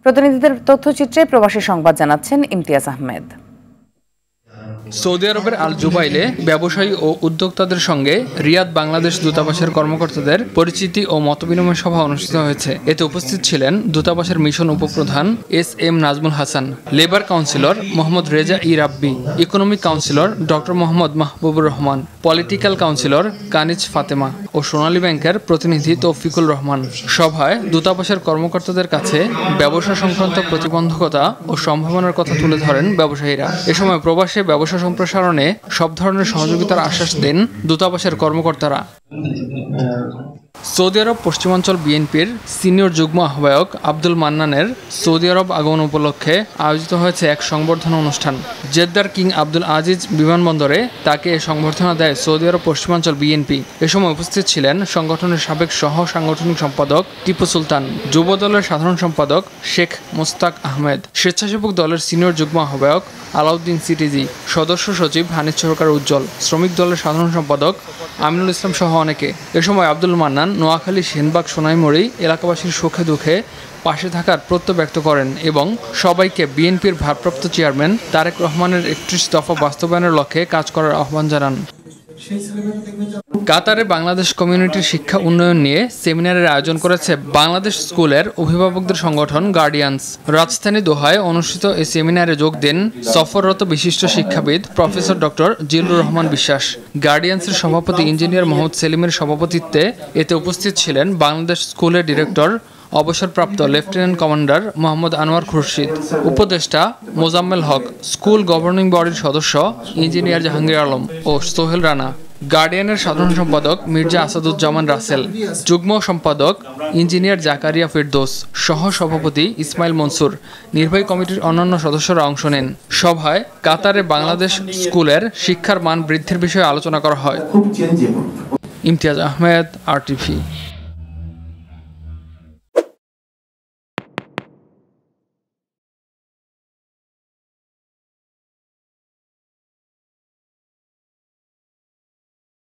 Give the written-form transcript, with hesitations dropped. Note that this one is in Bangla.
প্রতিনিধিদের তথ্যচিত্রে প্রবাসী সংবাদ জানাচ্ছেন ইমতিয়াজ আহমেদ। সৌদি আরবের আল জুবাইলে ব্যবসায়ী ও উদ্যোক্তাদের সঙ্গে রিয়াদ বাংলাদেশ দূতাবাসের কর্মকর্তাদের পরিচিতি ও মতবিনিময় সভা অনুষ্ঠিত হয়েছে। এতে উপস্থিত ছিলেন দূতাবাসের মিশন উপপ্রধান S M. Nazmul Hasan, labour councillor Mohammad Reza ই Rabbi, economic councillor doctor Mohammad Mahbubur Rahman, political councillor Kaniz Fatema ও সোনালী ব্যাংকের প্রতিনিধি তৌফিকুল রহমান। সভায় দূতাবাসের কর্মকর্তাদের কাছে ব্যবসা সংক্রান্ত প্রতিবন্ধকতা ও সম্ভাবনার কথা তুলে ধরেন ব্যবসায়ীরা। এ সময় প্রবাসে ব্যবসা সম্প্রসারণে সব ধরনের সহযোগিতার আশ্বাস দেন দূতাবাসের কর্মকর্তারা। সৌদি আরব পশ্চিমাঞ্চল বিএনপির সিনিয়র যুগ্ম আহ্বায়ক আব্দুল মান্নানের সৌদি আরব আগমন উপলক্ষে আয়োজিত হয়েছে এক সংবর্ধনা অনুষ্ঠান। জেদ্দার কিং আব্দুল আজিজ বিমানবন্দরে তাকে এ সংবর্ধনা দেয় সৌদি আরব পশ্চিমাঞ্চল বিএনপি। এ সময় উপস্থিত ছিলেন সংগঠনের সাবেক সহ সাংগঠনিক সম্পাদক টিপু সুলতান, যুব দলের সাধারণ সম্পাদক শেখ মোস্তাক আহমেদ, স্বেচ্ছাসেবক দলের সিনিয়র যুগ্ম আহ্বায়ক আলাউদ্দিন সিটিজি, সদস্য সচিব হানিফ সরকার উজ্জ্বল, শ্রমিক দলের সাধারণ সম্পাদক আমিনুল ইসলাম সহ অনেকে। এ সময় আব্দুল মান্নান নোয়াখালী, সেনবাগ, সোনাইমুড়ি এলাকাবাসীর সুখে দুঃখে পাশে থাকার প্রত্যয় ব্যক্ত করেন এবং সবাইকে বিএনপির ভারপ্রাপ্ত চেয়ারম্যান তারেক রহমানের 31 দফা বাস্তবায়নের লক্ষ্যে কাজ করার আহ্বান জানান। কাতারে বাংলাদেশ কমিউনিটির শিক্ষা উন্নয়ন নিয়ে সেমিনারের আয়োজন করেছে বাংলাদেশ স্কুলের অভিভাবকদের সংগঠন গার্ডিয়ানস। রাজধানী দোহায় অনুষ্ঠিত এই সেমিনারে যোগ দেন সফররত বিশিষ্ট শিক্ষাবিদ প্রফেসর ডক্টর জিল্লুর রহমান বিশ্বাস। গার্ডিয়ানসের সভাপতি ইঞ্জিনিয়ার মোহাম্মদ সেলিমের সভাপতিত্বে এতে উপস্থিত ছিলেন বাংলাদেশ স্কুলের ডিরেক্টর অবসরপ্রাপ্ত লেফটেন্যান্ট কমান্ডার মোহাম্মদ আনোয়ার খুরশিদ, উপদেষ্টা মোজাম্মেল হক, স্কুল গভর্নিং বডির সদস্য ইঞ্জিনিয়ার জাহাঙ্গীর আলম ও সোহেল রানা, গার্ডিয়ানের সাধারণ সম্পাদক মির্জা আসাদুজ্জামান রাসেল, যুগ্ম সম্পাদক ইঞ্জিনিয়ার জাকারিয়া ফেরদৌস, সহ সভাপতি ইসমাইল মনসুর, নির্বাহী কমিটির অন্যান্য সদস্যরা অংশ নেন। সভায় কাতারে বাংলাদেশ স্কুলের শিক্ষার মান বৃদ্ধির বিষয়ে আলোচনা করা হয়। ইমতিয়াজ আহমেদ, RTV।